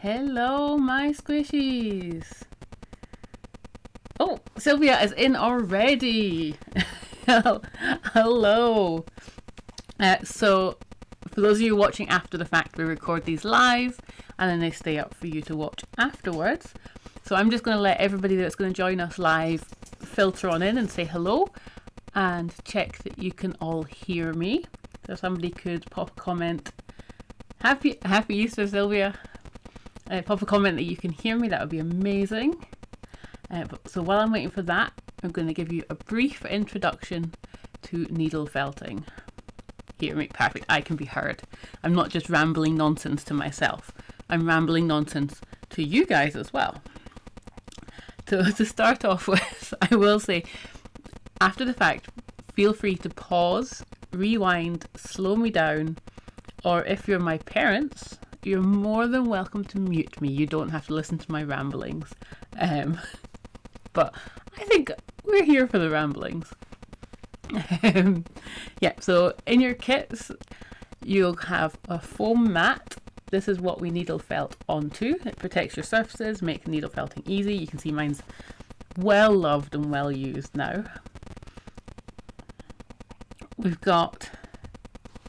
Hello, my squishies. Oh, Sylvia is in already. Hello. So, for those of you watching after the fact, we record these live and then they stay up for you to watch afterwards. So I'm just going to let everybody that's going to join us live filter on in and say hello and check that you can all hear me. So somebody could pop a comment. Happy Easter, Sylvia. Pop a comment that you can hear me. That would be amazing. So while I'm waiting for that, I'm going to give you a brief introduction to needle felting. Hear me? Perfect. I can be heard. I'm not just rambling nonsense to myself. I'm rambling nonsense to you guys as well. So to start off with, I will say, after the fact, feel free to pause, rewind, slow me down, or if you're my parents, you're more than welcome to mute me. You don't have to listen to my ramblings. But I think we're here for the ramblings. Yeah, so in your kits, you'll have a foam mat. This is what we needle felt onto. It protects your surfaces, makes needle felting easy. You can see mine's well loved and well used now. We've got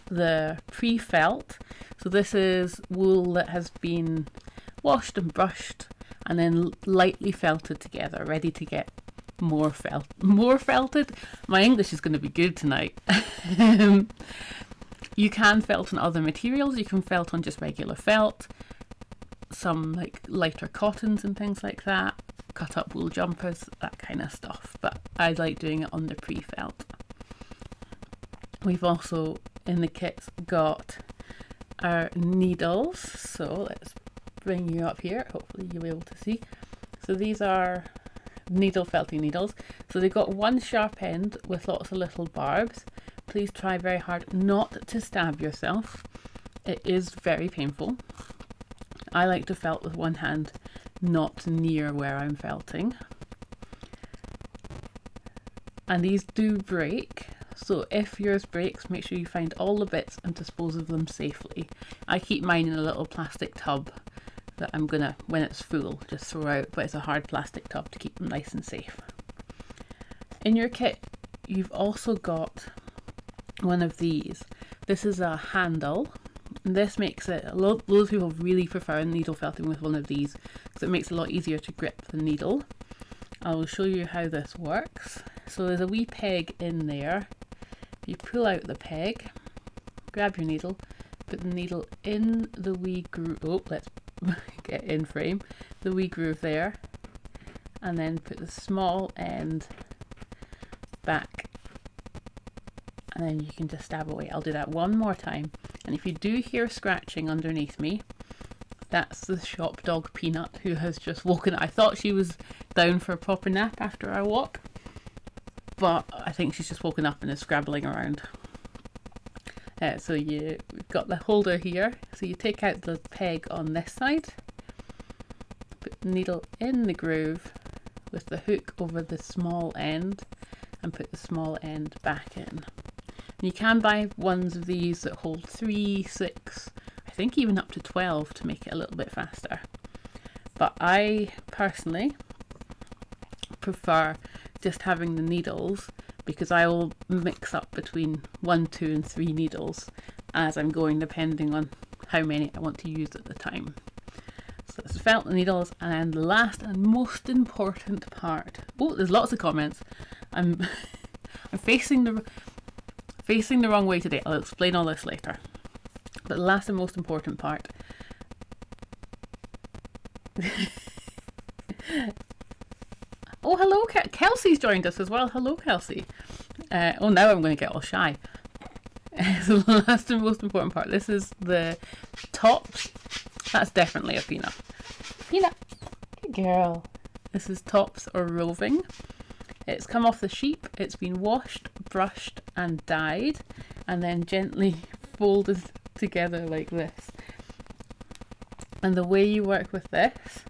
the pre-felt. So this is wool that has been washed and brushed and then lightly felted together, ready to get more felted. My English is going to be good tonight. You can felt on other materials. You can felt on just regular felt, some like lighter cottons and things like that, cut up wool jumpers, that kind of stuff. But I like doing it on the pre-felt. We've also in the kits got our needles. So let's bring you up here. Hopefully you'll be able to see. So these are needle felting needles. So they've got one sharp end with lots of little barbs. Please try very hard not to stab yourself. It is very painful. I like to felt with one hand, not near where I'm felting. And these do break. So if yours breaks, make sure you find all the bits and dispose of them safely. I keep mine in a little plastic tub that I'm gonna, when it's full, just throw out, but it's a hard plastic tub to keep them nice and safe. In your kit, you've also got one of these. This is a handle. And this makes it, loads of people really prefer needle felting with one of these because it makes it a lot easier to grip the needle. I will show you how this works. So there's a wee peg in there. You pull out the peg, grab your needle, put the needle in the wee groove. Oh, let's get in frame. The wee groove there, and then put the small end back, and then you can just stab away. I'll do that one more time. And if you do hear scratching underneath me, that's the shop dog Peanut who has just woken up. I thought she was down for a proper nap after our walk, but I think she's just woken up and is scrabbling around. So you've got the holder here. So you take out the peg on this side, put the needle in the groove with the hook over the small end, and put the small end back in. And you can buy ones of these that hold 3, 6, I think even up to 12 to make it a little bit faster. But I personally prefer just having the needles because I will mix up between 1, 2 and 3 needles as I'm going, depending on how many I want to use at the time. So it's felt the needles, and then the last and most important part. Oh, there's lots of comments. I'm facing the wrong way today. I'll explain all this later. But the last and most important part. Oh, hello, Kelsey's joined us as well. Hello, Kelsey. Oh, now I'm going to get all shy. So the last and most important part. This is the tops. That's definitely a Peanut. Peanut, good girl. This is tops or roving. It's come off the sheep. It's been washed, brushed, and dyed, and then gently folded together like this. And the way you work with this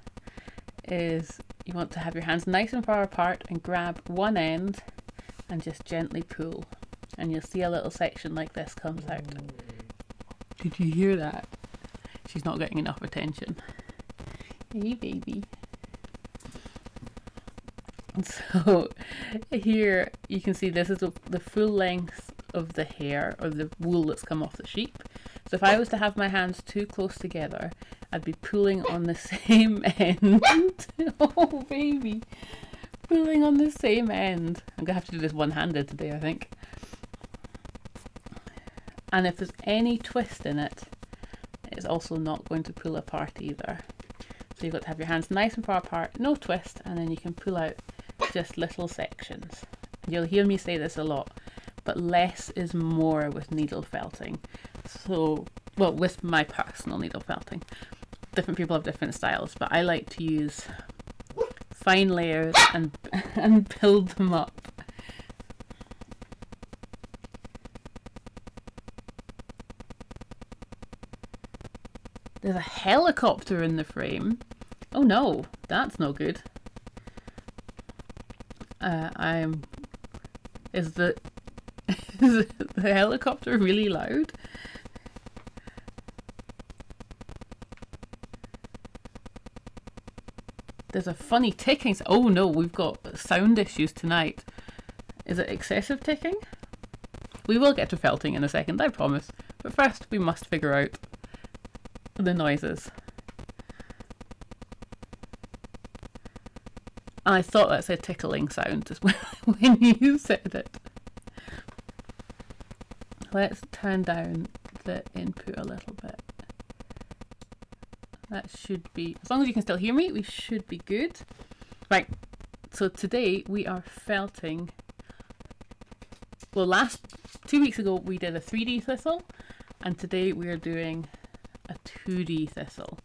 is you want to have your hands nice and far apart and grab one end and just gently pull, and you'll see a little section like this comes out. Did you hear that? She's not getting enough attention. Hey baby. So here you can see this is the full length of the hair or the wool that's come off the sheep. So if I was to have my hands too close together, I'd be pulling on the same end. Oh baby, pulling on the same end. I'm gonna have to do this one-handed today, I think. And if there's any twist in it, it's also not going to pull apart either. So you've got to have your hands nice and far apart, no twist, and then you can pull out just little sections. You'll hear me say this a lot, but less is more with needle felting. So, well, with my personal needle felting. Different people have different styles, but I like to use fine layers and build them up. There's a helicopter in the frame. Oh no, that's no good. Is the helicopter really loud? There's a funny ticking. Oh no, we've got sound issues tonight. Is it excessive ticking? We will get to felting in a second, I promise. But first we must figure out the noises. And I thought that said tickling sound just when you said it. Let's turn down the input a little bit. That should be, as long as you can still hear me, we should be good. Right, so today we are felting. Well, 2 weeks ago we did a 3D thistle, and today we are doing a 2D thistle.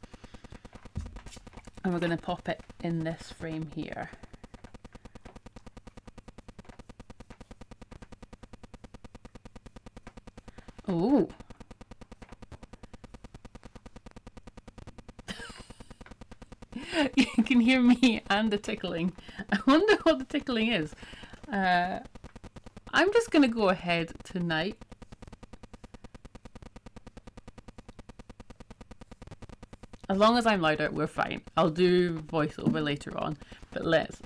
And we're going to pop it in this frame here. Oh. You can hear me and the tickling. I wonder what the tickling is. I'm just going to go ahead tonight. As long as I'm louder, we're fine. I'll do voiceover later on. But let's...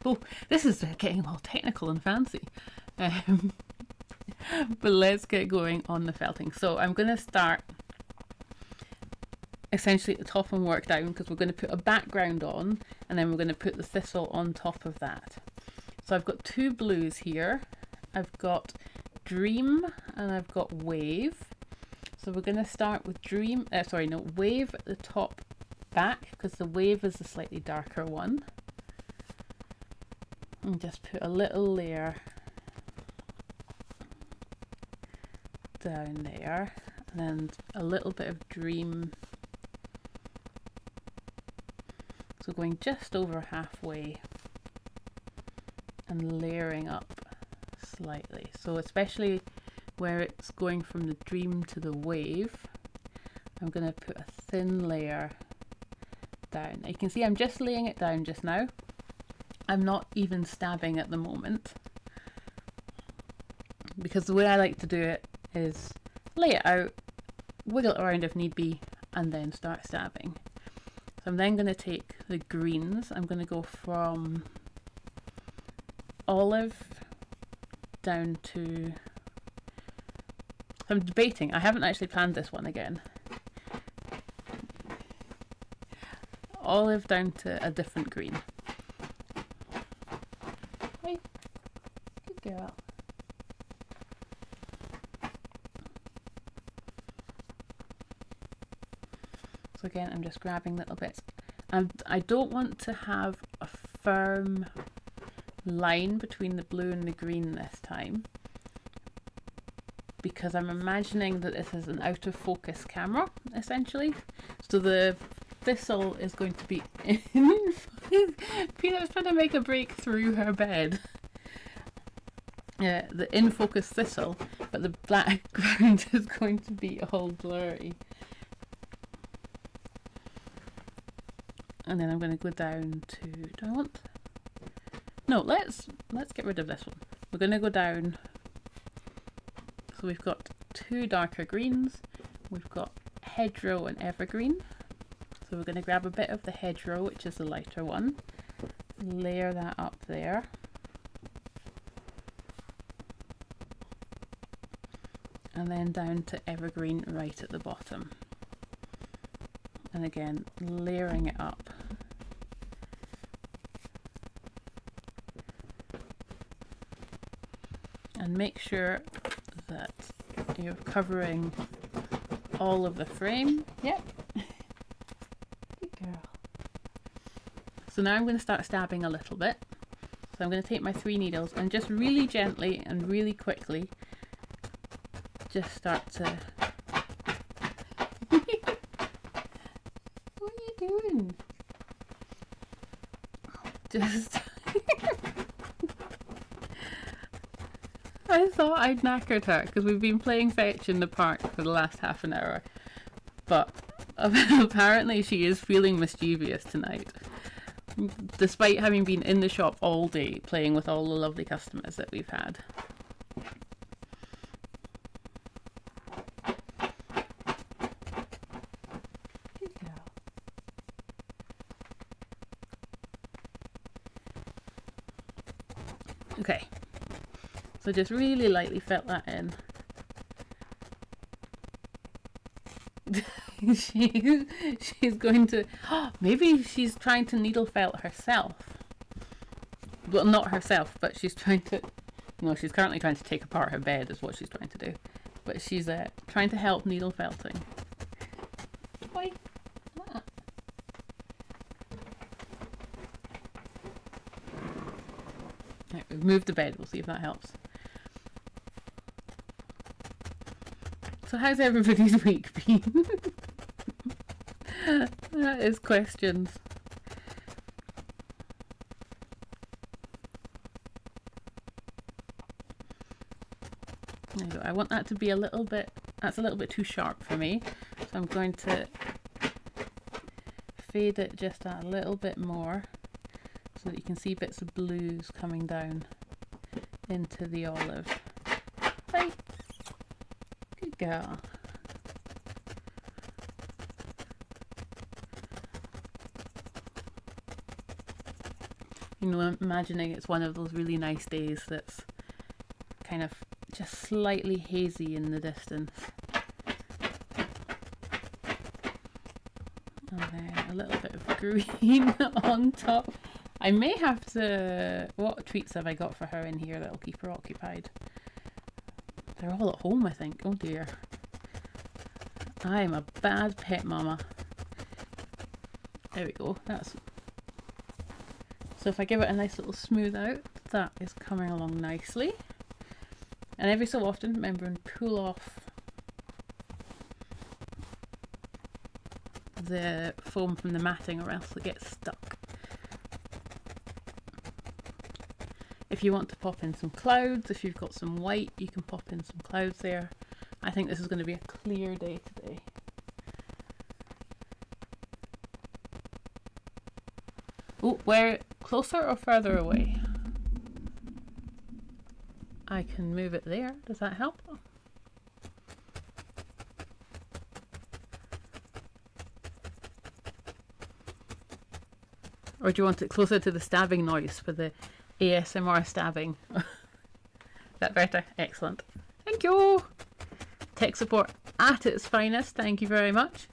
Oh, this is getting all technical and fancy. But let's get going on the felting. So I'm going to start essentially at the top and work down, because we're going to put a background on and then we're going to put the thistle on top of that. So I've got two blues here. I've got Dream and I've got Wave. So we're going to start with Wave at the top back, because the Wave is the slightly darker one. And just put a little layer down there, and a little bit of Dream. So going just over halfway and layering up slightly. So especially where it's going from the Dream to the Wave, I'm going to put a thin layer down. You can see I'm just laying it down just now. I'm not even stabbing at the moment, because the way I like to do it is lay it out, wiggle it around if need be, and then start stabbing. So I'm then going to take the greens. I'm going to go from olive down to... I'm debating. I haven't actually planned this one again. Olive down to a different green. Hey, good girl. So again, I'm just grabbing little bits. And I don't want to have a firm line between the blue and the green this time, because I'm imagining that this is an out of focus camera, essentially. So the thistle is going to be in... Peanut's trying to make a break through her bed. Yeah, the in focus thistle, but the background is going to be all blurry. And then I'm going to go down to, do I want? No, let's get rid of this one. We're going to go down. So we've got two darker greens. We've got Hedgerow and Evergreen. So So we're going to grab a bit of the hedgerow, which is the lighter one, layer that up there. And then down to Evergreen right at the bottom. And again, layering it up. And make sure that you're covering all of the frame. Yep. Good girl. So now I'm going to start stabbing a little bit. So I'm going to take my 3 needles and just really gently and really quickly just start to... What are you doing? Just... I thought I'd knackered her because we've been playing fetch in the park for the last half an hour, but apparently she is feeling mischievous tonight, despite having been in the shop all day playing with all the lovely customers that we've had. Good girl. Okay. So just really lightly fill that in. she's going to... maybe she's trying to needle felt herself. Well, not herself, but she's trying to... No, she's currently trying to take apart her bed is what she's trying to do. But she's trying to help needle felting. Why? Right, we've moved the bed. We'll see if that helps. So how's everybody's week been? That is questions. There you go. I want that to be a little bit, that's a little bit too sharp for me. So I'm going to fade it just a little bit more so that you can see bits of blues coming down into the olive. Right. Good girl. You know, I'm imagining it's one of those really nice days that's kind of just slightly hazy in the distance. And then a little bit of green on top. I may have to... What treats have I got for her in here that'll keep her occupied? They're all at home, I think. Oh dear. I'm a bad pet mama. There we go. That's... So if I give it a nice little smooth out, that is coming along nicely. And every so often, remember, and pull off the foam from the matting or else it gets stuck. If you want to pop in some clouds, if you've got some white, you can pop in some clouds there. I think this is going to be a clear day today. Oh, where? Closer or further away? I can move it there. Does that help? Or do you want it closer to the stabbing noise for the ASMR stabbing? Is that better? Excellent. Thank you! Tech support at its finest. Thank you very much.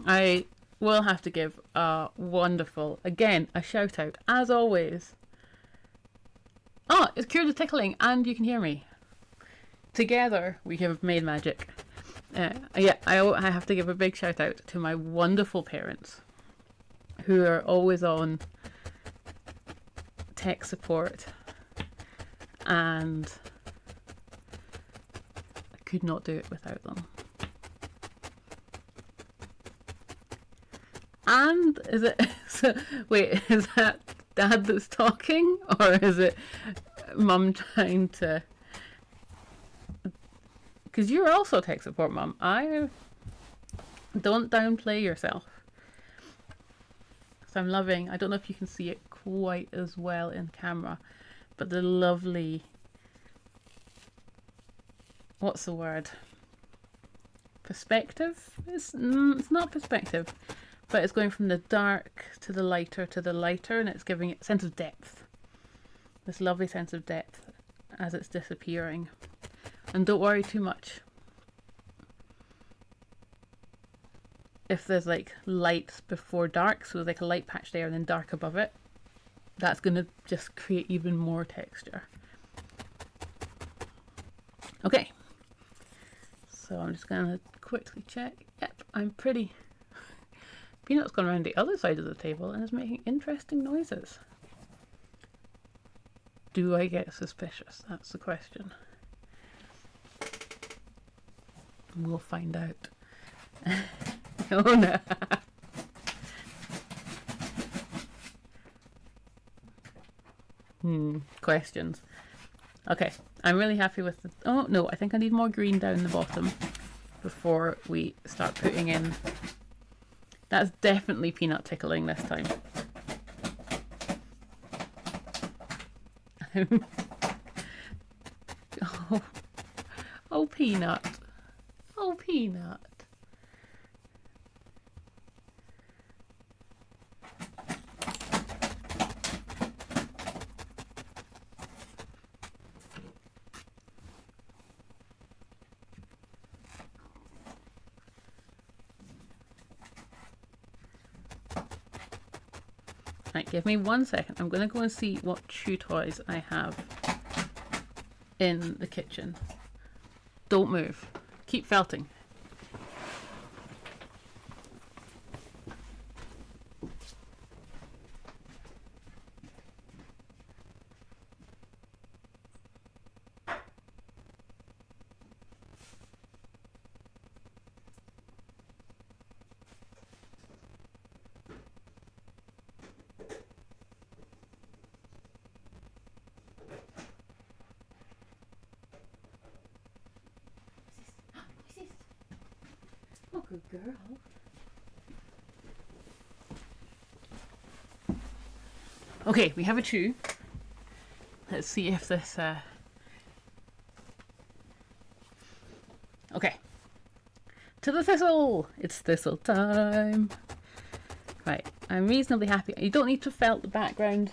I will have to give a wonderful, again, a shout out, as always. Oh, it's cured the tickling and you can hear me. Together we have made magic. Yeah, I have to give a big shout out to my wonderful parents who are always on tech support, and I could not do it without them. And is it... So, wait, is that Dad that's talking, or is it Mum trying to... Because you're also tech support, Mum. Don't downplay yourself. So I'm loving... I don't know if you can see it quite as well in camera, but the lovely... What's the word? Perspective? It's not perspective. but it's going from the dark to the lighter, and it's giving it a sense of depth. This lovely sense of depth as it's disappearing. And don't worry too much if there's like light before dark, so like a light patch there and then dark above it. That's going to just create even more texture. Okay, so I'm just going to quickly check. Yep, I'm pretty. Peanut's gone around the other side of the table and is making interesting noises. Do I get suspicious? That's the question. We'll find out. Oh no. Questions. Okay, I'm really happy with the... Oh no, I think I need more green down the bottom before we start putting in... That's definitely Peanut tickling this time. Oh, Peanut. Oh, Peanut. Right, give me 1 second. I'm going to go and see what chew toys I have in the kitchen. Don't move. Keep felting. Oh, good girl. Okay, we have a chew. Let's see if this... Okay. To the thistle! It's thistle time! Right, I'm reasonably happy. You don't need to felt the background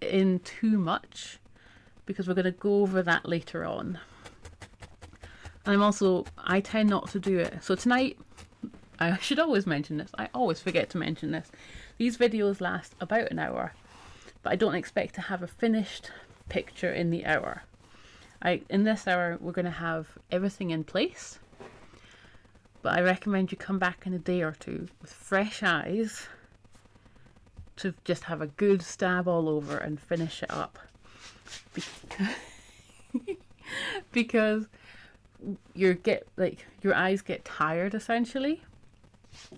in too much, because we're going to go over that later on. I tend not to do it. So tonight, I should always mention this. I always forget to mention this. These videos last about an hour, but I don't expect to have a finished picture in the hour. In this hour, we're going to have everything in place, but I recommend you come back in a day or two with fresh eyes to just have a good stab all over and finish it up. Because your eyes get tired essentially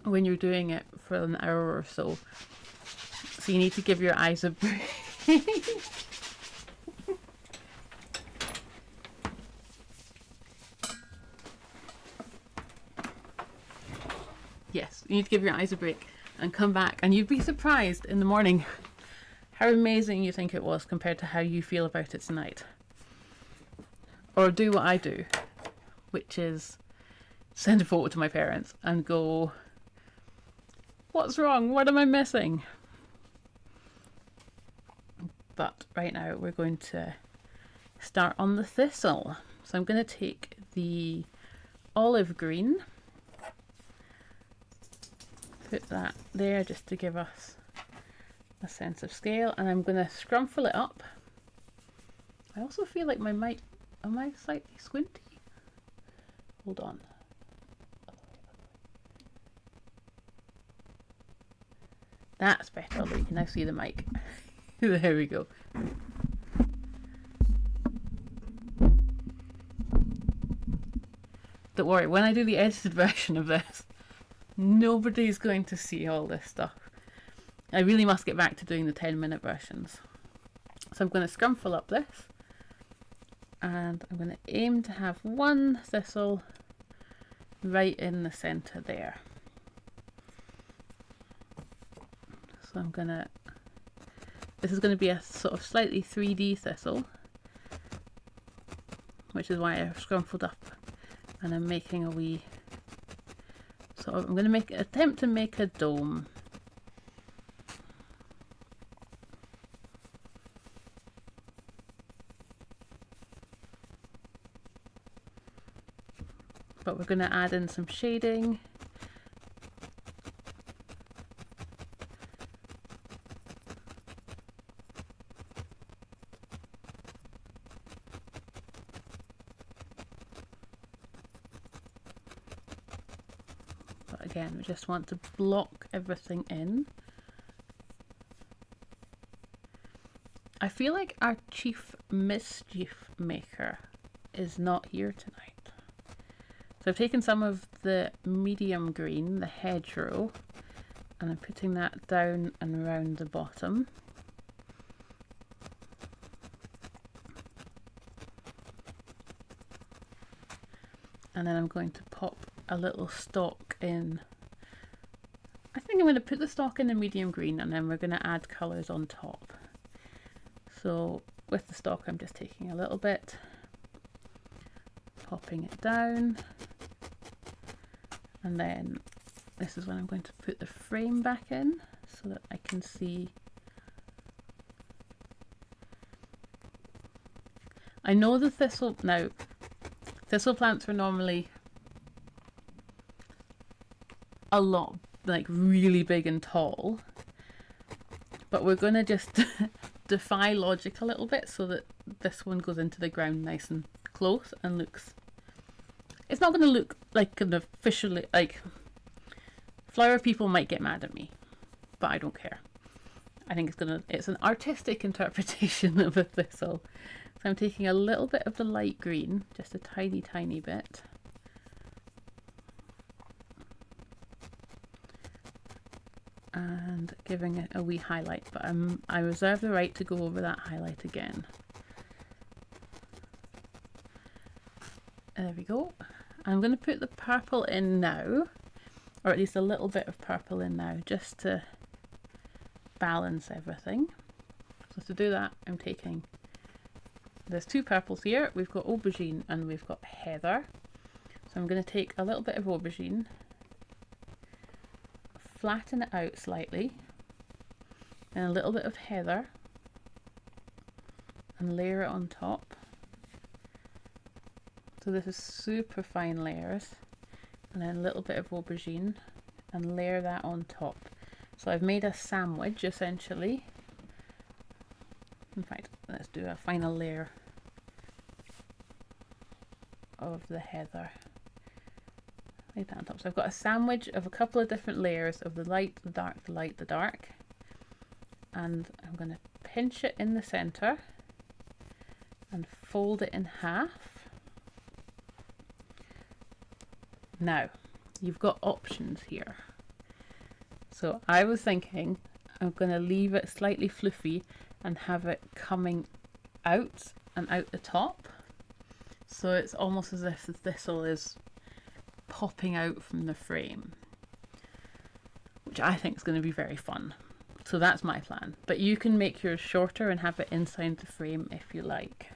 when you're doing it for an hour or so. So you need to give your eyes a break. Yes, you need to give your eyes a break and come back, and you'd be surprised in the morning how amazing you think it was compared to how you feel about it tonight. Or do what I do, which is send a photo to my parents and go, what's wrong? What am I missing? But right now we're going to start on the thistle. So I'm going to take the olive green, put that there just to give us a sense of scale, and I'm going to scrumple it up. I also feel like my mic, am I slightly squinty? Hold on. That's better, although you can now see the mic. There we go. Don't worry, when I do the edited version of this, nobody's going to see all this stuff. I really must get back to doing the 10-minute versions. So I'm going to scrumple up this, and I'm going to aim to have one thistle right in the centre there. So I'm going to, this is going to be a sort of slightly 3D thistle, which is why I've scrumpled up and I'm making a wee So I'm going to attempt to make a dome. But we're going to add in some shading. But again, we just want to block everything in. I feel like our chief mischief maker is not here tonight. So I've taken some of the medium green, the hedgerow, and I'm putting that down and around the bottom. And then I'm going to pop a little stalk in. I think I'm going to put the stalk in the medium green, and then we're going to add colours on top. So with the stalk, I'm just taking a little bit, popping it down. And then this is when I'm going to put the frame back in so that I can see. I know the thistle, now thistle plants are normally a lot, like really big and tall, but we're going to just defy logic a little bit so that this one goes into the ground nice and close and looks, it's not going to look like an officially, like flower people might get mad at me, but I don't care. I think it's an artistic interpretation of a thistle. So I'm taking a little bit of the light green, just a tiny, tiny bit. And giving it a wee highlight, but I reserve the right to go over that highlight again. There we go. I'm going to put the purple in now, or at least a little bit of purple in now, just to balance everything. So to do that, I'm taking, there's two purples here. We've got Aubergene and we've got Heather. So I'm going to take a little bit of Aubergene, flatten it out slightly, and a little bit of Heather, and layer it on top. So this is super fine layers, and then a little bit of Aubergine, and layer that on top. So I've made a sandwich essentially. In fact, let's do a final layer of the Heather. Lay that on top. So I've got a sandwich of a couple of different layers of the light, the dark, the light, the dark. And I'm going to pinch it in the center and fold it in half. Now, you've got options here. So I was thinking I'm going to leave it slightly fluffy and have it coming out and out the top. So it's almost as if the thistle is popping out from the frame, which I think is going to be very fun. So that's my plan. But you can make yours shorter and have it inside the frame if you like.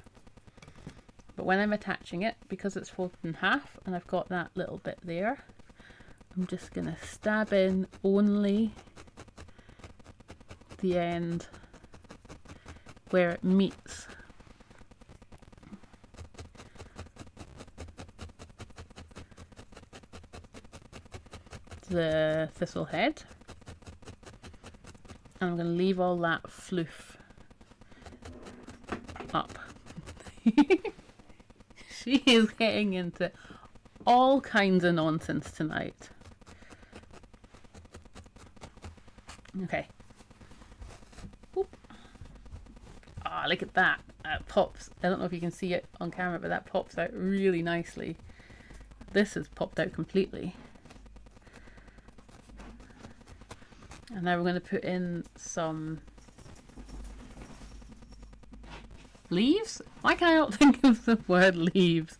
But when I'm attaching it, because it's folded in half and I've got that little bit there, I'm just going to stab in only the end where it meets the thistle head. And I'm going to leave all that floof up. She is getting into all kinds of nonsense tonight. Okay. Ah, look at that. That pops. I don't know if you can see it on camera, but that pops out really nicely. This has popped out completely. And now we're going to put in some leaves? Why can I not think of the word leaves?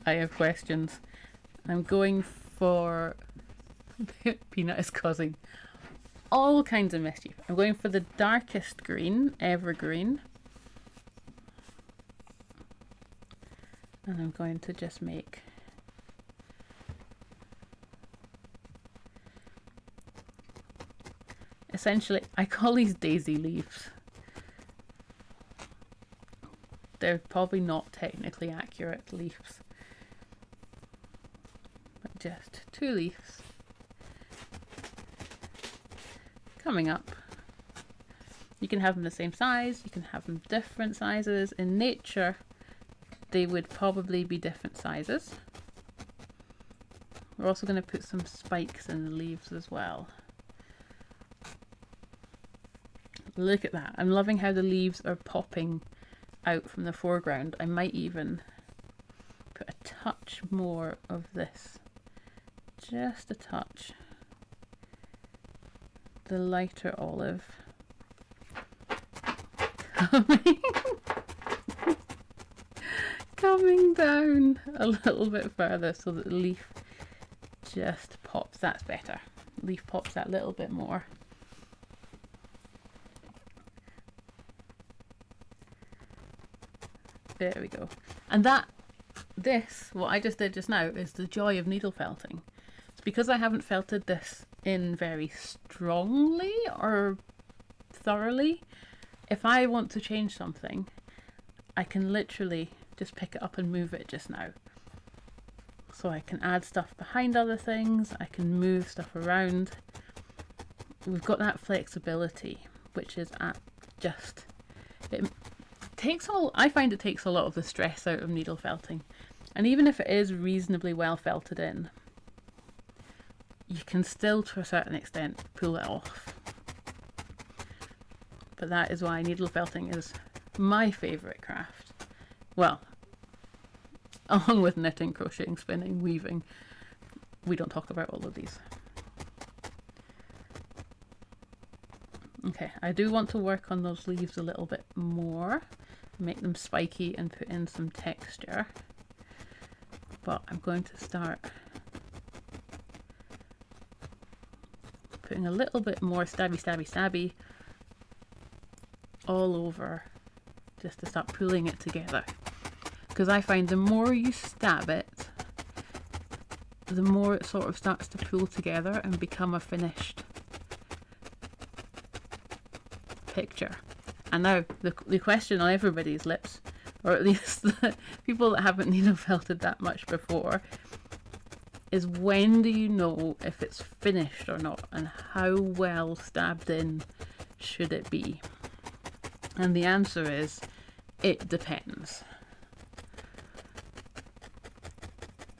I have questions. I'm going for Peanut is causing all kinds of mischief. I'm going for the darkest green, Evergreen. And I'm going to just make essentially, I call these daisy leaves. They're probably not technically accurate leaves, but just 2 leaves coming up. You can have them the same size, you can have them different sizes. In nature, they would probably be different sizes. We're also going to put some spikes in the leaves as well. Look at that. I'm loving how the leaves are popping out from the foreground. I might even put a touch more of this. Just a touch. The lighter olive. Coming down a little bit further so that the leaf just pops. That's better. Leaf pops that little bit more. There we go. And what I just did just now is the joy of needle felting. It's because I haven't felted this in very strongly or thoroughly. If I want to change something, I can literally just pick it up and move it just now. So I can add stuff behind other things, I can move stuff around. We've got that flexibility, which is I find it takes a lot of the stress out of needle felting. And even if it is reasonably well felted in, you can still, to a certain extent, pull it off. But that is why needle felting is my favourite craft. Well, along with knitting, crocheting, spinning, weaving. We don't talk about all of these. Okay, I do want to work on those leaves a little bit more. Make them spiky and put in some texture. But I'm going to start putting a little bit more stabby all over, just to start pulling it together. Because I find the more you stab it, the more it sort of starts to pull together and become a finished picture. And now the question on everybody's lips, or at least the people that haven't needle felted that much before, is when do you know if it's finished or not, and how well stabbed in should it be? And the answer is, it depends.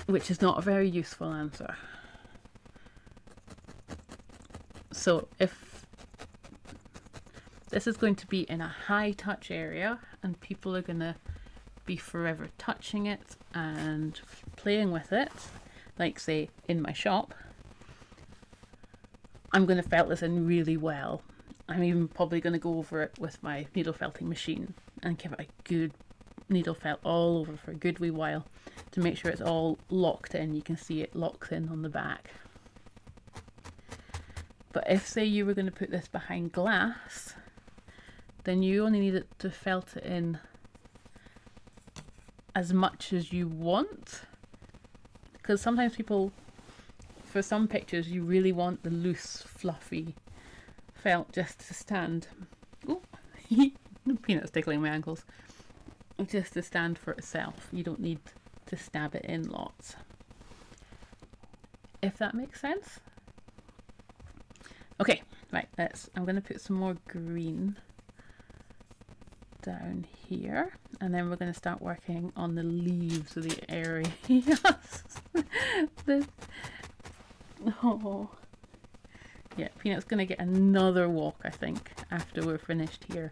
Which is not a very useful answer. So if this is going to be in a high touch area and people are going to be forever touching it and playing with it, like say in my shop, I'm going to felt this in really well. I'm even probably going to go over it with my needle felting machine and give it a good needle felt all over for a good wee while to make sure it's all locked in. You can see it locked in on the back. But if say you were going to put this behind glass, then you only need it to felt it in as much as you want. Because sometimes people, for some pictures, you really want the loose, fluffy felt just to stand. Oh, Peanut's tickling my ankles. Just to stand for itself. You don't need to stab it in lots. If that makes sense. Okay, right, I'm going to put some more green down here, and then we're going to start working on the leaves of the areas. Oh. Yeah, Peanut's going to get another walk, I think, after we're finished here,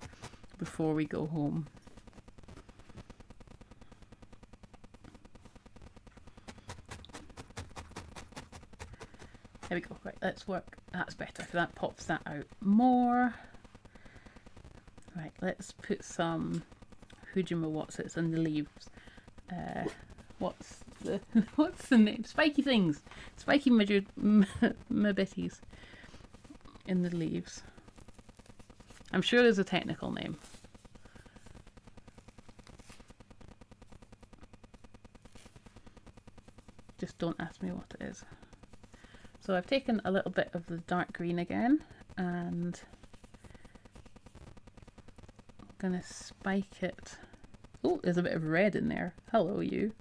before we go home. There we go. Right, let's work. That's better. So that pops that out more. Right, let's put some What's in the leaves. What's the name? Spiky things. Spiky mabitties in the leaves. I'm sure there's a technical name. Just don't ask me what it is. So I've taken a little bit of the dark green again and I'm gonna spike it. Oh, there's a bit of red in there. Hello, you.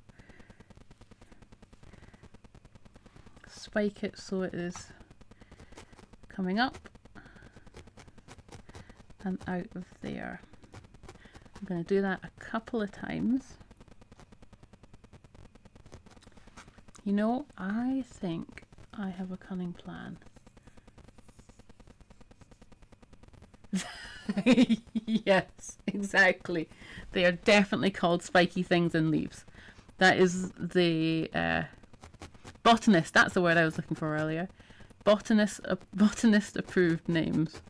Spike it so it is coming up and out of there. I'm going to do that a couple of times. You know, I think I have a cunning plan. Yes, exactly. They are definitely called spiky things in leaves. That is the botanist, that's the word I was looking for earlier. Botanist approved names.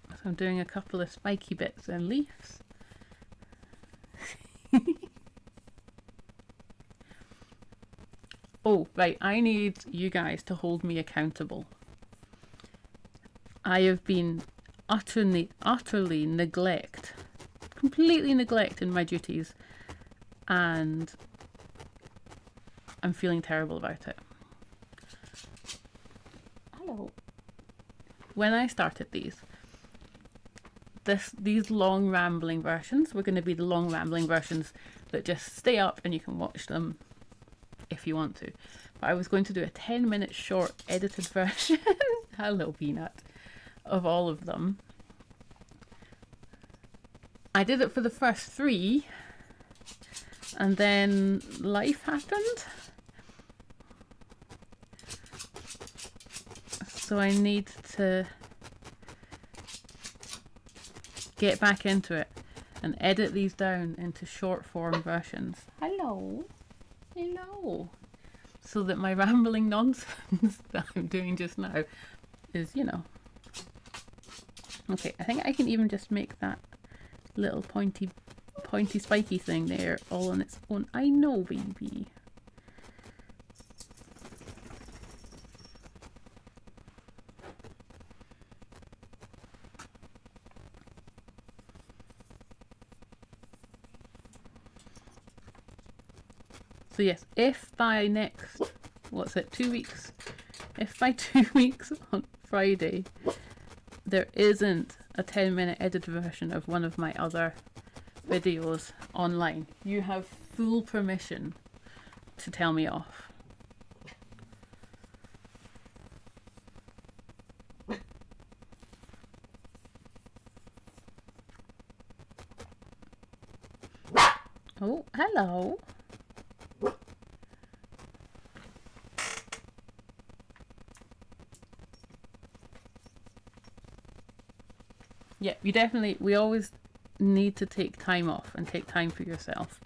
So I'm doing a couple of spiky bits and leaves. Oh, right, I need you guys to hold me accountable. I have been utterly completely neglecting my duties, and I'm feeling terrible about it. Hello. When I started these long rambling versions were going to be the long rambling versions that just stay up and you can watch them if you want to. But I was going to do a 10-minute short edited version, hello Peanut, of all of them. I did it for the first 3, and then life happened. So I need to get back into it and edit these down into short form versions. Hello. Hello. So that my rambling nonsense that I'm doing just now is, you know. Okay, I think I can even just make that little pointy spiky thing there all on its own. I know, baby. So yes, if by next, 2 weeks, if by 2 weeks on Friday there isn't a 10-minute edited version of one of my other videos online, you have full permission to tell me off. Oh, hello. Yeah, we always need to take time off and take time for yourself.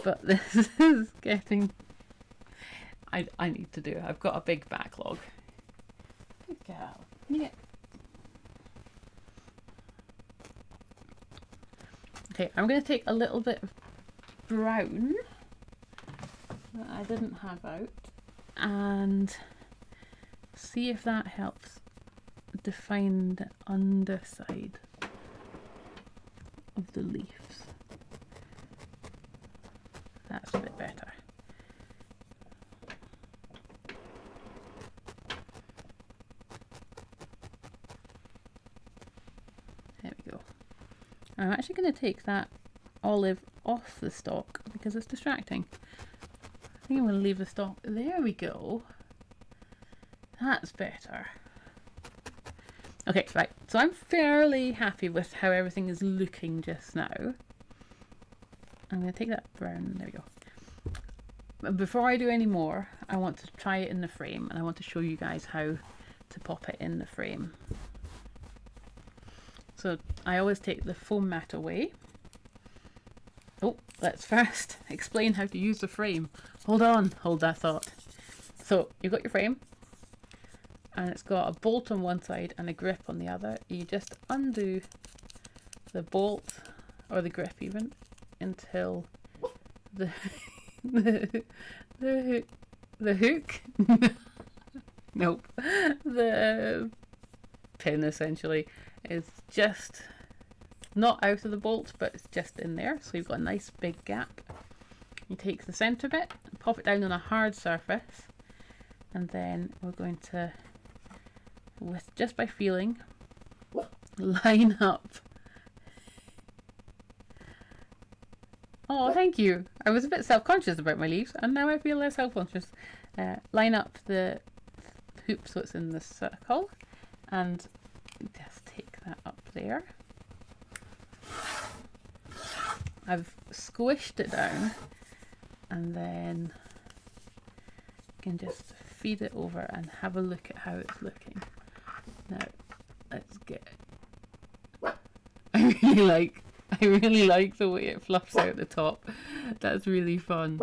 But this is getting, I need to do it. I've got a big backlog. Good girl. Yeah. Okay, I'm going to take a little bit of brown that I didn't have out and see if that helps define the underside of the leaves. That's a bit better. There we go. I'm actually going to take that olive off the stalk because it's distracting. I think I'm going to leave the stalk. There we go. That's better. Okay, right, so I'm fairly happy with how everything is looking just now. I'm going to take that brown, there we go. But before I do any more, I want to try it in the frame, and I want to show you guys how to pop it in the frame. So I always take the foam mat away. Oh, let's first explain how to use the frame. Hold on, hold that thought. So you've got your frame, and it's got a bolt on one side and a grip on the other. You just undo the bolt, or the grip even, until the the hook nope, the pin essentially is just not out of the bolt, but it's just in there, so you've got a nice big gap. You take the centre bit and pop it down on a hard surface, And then we're going to, with just by feeling, line up. Oh, thank you. I was a bit self-conscious about my leaves, and now I feel less self-conscious. Line up the hoop so it's in the circle, and just take that up there. I've squished it down, and then you can just feed it over and have a look at how it's looking. Now, let's get. I really like the way it fluffs out the top. That's really fun.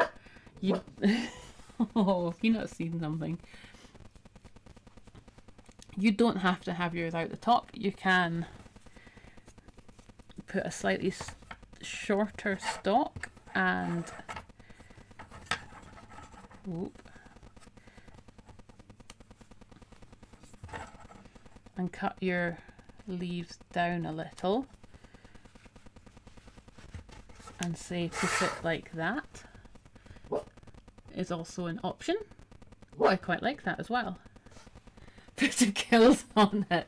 Oh, Peanut's seen something. You don't have to have yours out the top. You can put a slightly shorter stalk and cut your leaves down a little and say put it like that is also an option. Oh, I quite like that as well. Put the gills on it.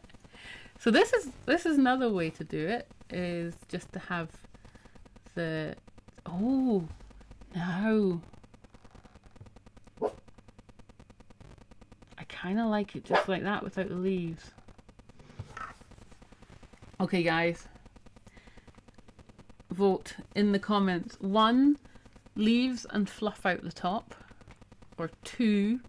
So this is another way to do it, is just to have the no. I kind of like it just like that without the leaves. Okay guys, vote in the comments. 1, leaves and fluff out the top, or 2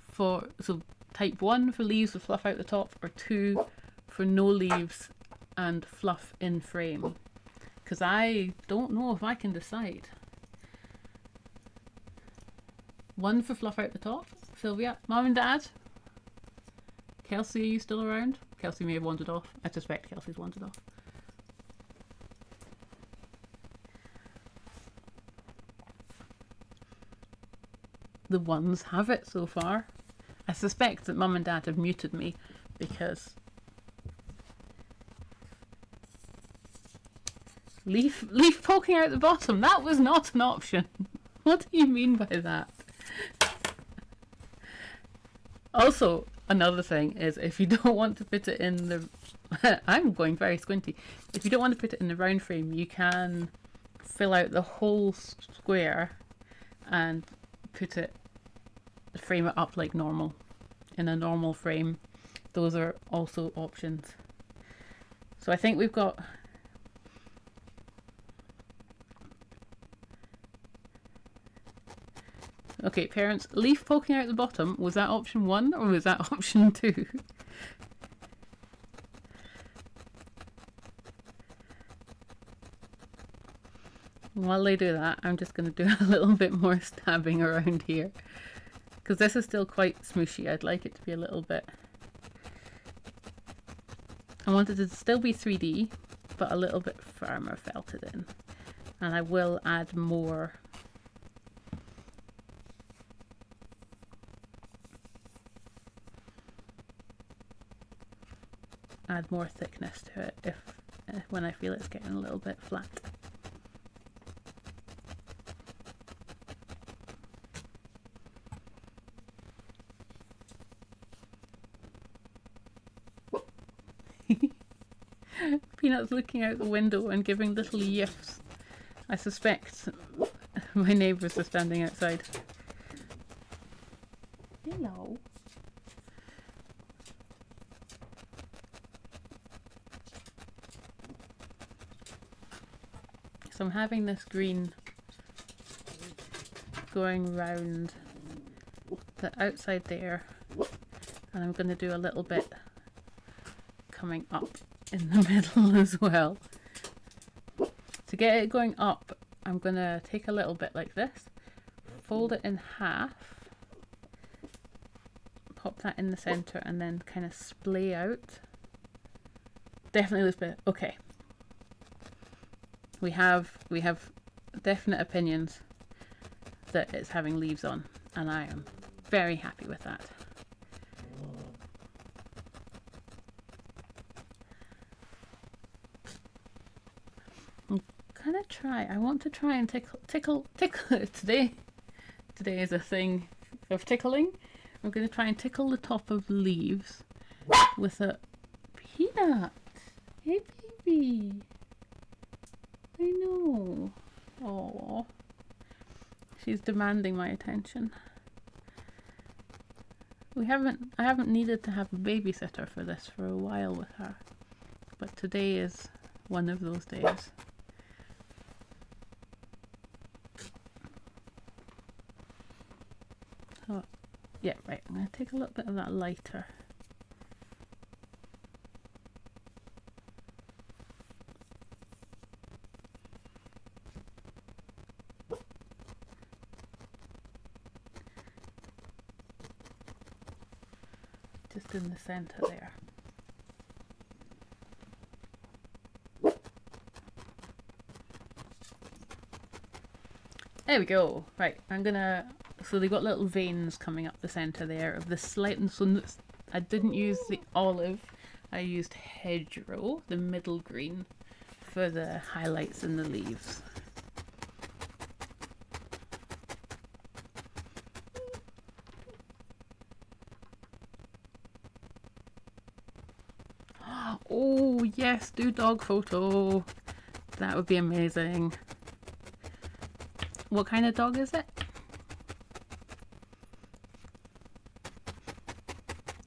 for, so type 1 for leaves with fluff out the top, or 2 for no leaves and fluff in frame, because I don't know if I can decide. 1 for fluff out the top. Sylvia, Mum and Dad? Kelsey, are you still around? Kelsey may have wandered off. I suspect Kelsey's wandered off. The ones have it so far. I suspect that Mum and Dad have muted me because leaf poking out the bottom. That was not an option. What do you mean by that? Also, another thing is, if you don't want to put it in the I'm going very squinty. If you don't want to put it in the round frame, you can fill out the whole square and frame it up like normal, in a normal frame. Those are also options. So I think we've got okay, parents, leaf poking out the bottom, was that option 1 or was that option 2? While they do that, I'm just going to do a little bit more stabbing around here, because this is still quite smooshy. I'd like it to be a little bit, I want it to still be 3D, but a little bit firmer felted in. And I will add more thickness to it when I feel it's getting a little bit flat. Peanut's looking out the window and giving little yiffs. I suspect my neighbours are standing outside. Hello. So I'm having this green going round the outside there, and I'm going to do a little bit coming up in the middle as well. To get it going up, I'm going to take a little bit like this, fold it in half, pop that in the centre, and then kind of splay out. Definitely this bit. Okay. We have definite opinions that it's having leaves on, and I am very happy with that. I want to try and tickle today is a thing of tickling, I'm going to try and tickle the top of the leaves with a peanut. Hey, baby. I know. Oh, she's demanding my attention. I haven't needed to have a babysitter for this for a while with her, but today is one of those days. So, yeah, right, I'm going to take a little bit of that lighter. Just in the center there. There we go. Right, I'm gonna. So they got little veins coming up the center there of the slight. So I didn't use the olive. I used hedgerow, the middle green, for the highlights in the leaves. Oh yes, do dog photo. That would be amazing. What kind of dog is it?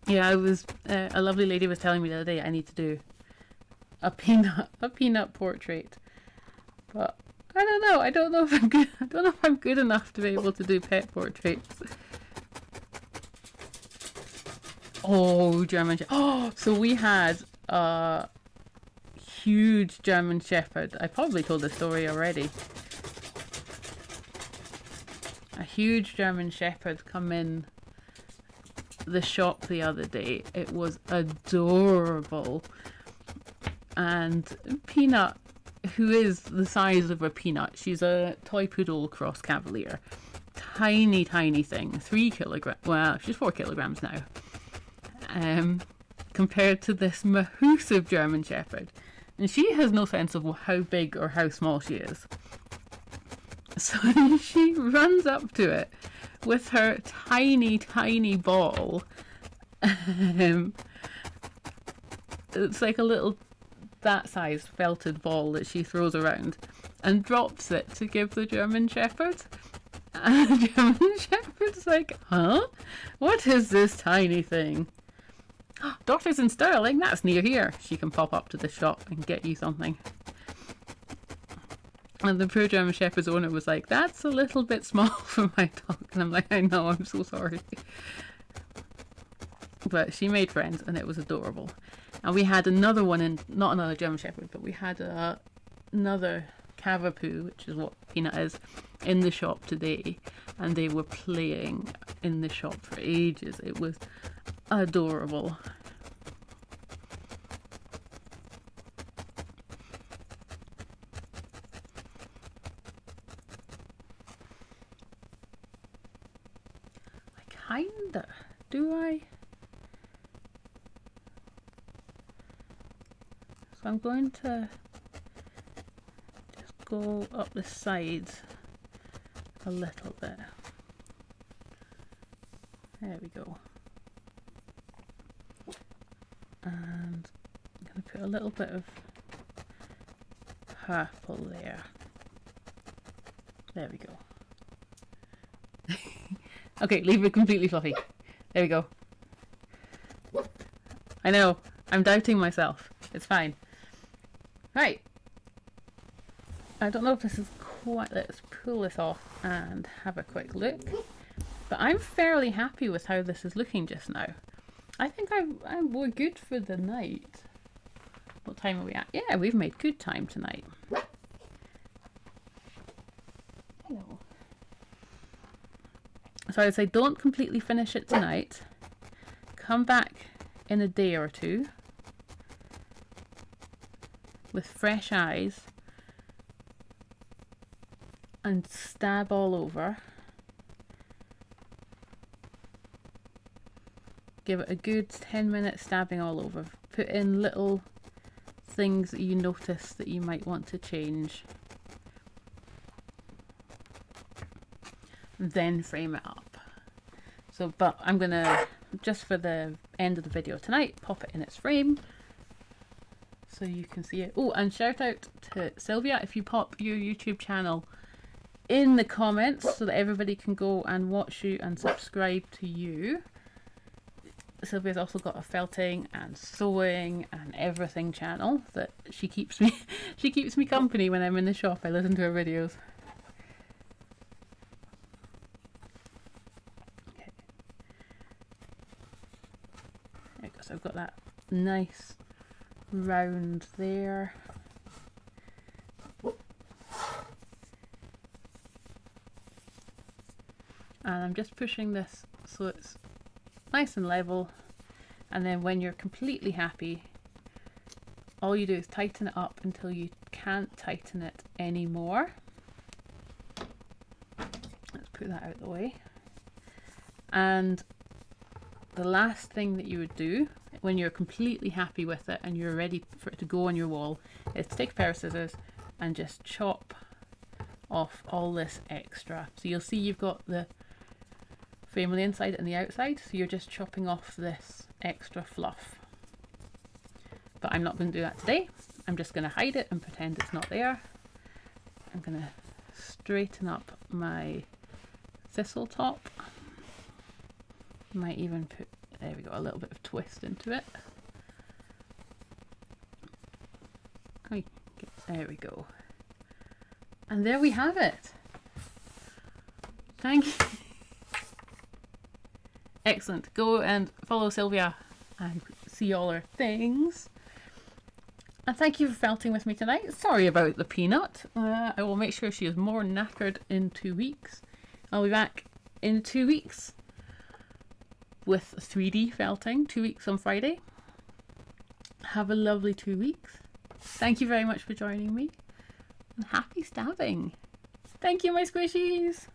Yeah, I was a lovely lady was telling me the other day I need to do a peanut portrait, but I don't know. I don't know if I'm good. I don't know if I'm good enough to be able to do pet portraits. Oh, German. Oh, so we had a huge German Shepherd. I probably told the story already. A huge German Shepherd come in the shop the other day. It was adorable. And Peanut, who is the size of a peanut, she's a toy poodle cross cavalier. Tiny, tiny thing. 3 kilograms. Well, she's 4 kilograms now. Compared to this massive German Shepherd. And she has no sense of how big or how small she is. So she runs up to it with her tiny, tiny ball. It's like a little, that size felted ball that she throws around and drops it to give the German Shepherd. And the German Shepherd's like, huh? What is this tiny thing? Daughter's in Sterling, that's near here. She can pop up to the shop and get you something. And the poor German Shepherd's owner was like, that's a little bit small for my dog. And I'm like, I know, I'm so sorry. But she made friends and it was adorable. And we had another one, in not another German Shepherd, but we had another Cavapoo, which is what Peanut is, in the shop today. And they were playing in the shop for ages. It was adorable. Kinda. Do I? So I'm going to just go up the sides a little bit. There we go. And I'm going to put a little bit of purple there. There we go. Okay, leave it completely fluffy. There we go. I know, I'm doubting myself. It's fine. Right. I don't know if this is quite... Let's pull this off and have a quick look. But I'm fairly happy with how this is looking just now. I think we're good for the night. What time are we at? Yeah, we've made good time tonight. Hello. So I'd say don't completely finish it tonight. Come back in a day or two with fresh eyes and stab all over. Give it a good 10 minutes stabbing all over. Put in little things that you notice that you might want to change. Then frame it up. So, but I'm gonna, just for the end of the video tonight, pop it in its frame so you can see it. Oh, and shout out to Sylvia if you pop your YouTube channel in the comments so that everybody can go and watch you and subscribe to you. Sylvia's also got a felting and sewing and everything channel that she keeps me she keeps me company when I'm in the shop. I listen to her videos. Okay. There we go. So I've got that nice round there. And I'm just pushing this so it's nice and level, and then when you're completely happy, all you do is tighten it up until you can't tighten it anymore. Let's put that out of the way. And the last thing that you would do when you're completely happy with it and you're ready for it to go on your wall is to take a pair of scissors and just chop off all this extra. So you'll see you've got the frame on the inside and the outside, so you're just chopping off this extra fluff. But I'm not going to do that today. I'm just going to hide it and pretend it's not there. I'm going to straighten up my thistle top. Might even put, there we go, a little bit of twist into it. There we go. And there we have it. Thank you. Excellent. Go and follow Sylvia and see all her things. And thank you for felting with me tonight. Sorry about the peanut. I will make sure she is more knackered in 2 weeks. I'll be back in 2 weeks with 3D felting. 2 weeks on Friday. Have a lovely 2 weeks. Thank you very much for joining me. And happy stabbing. Thank you, my squishies.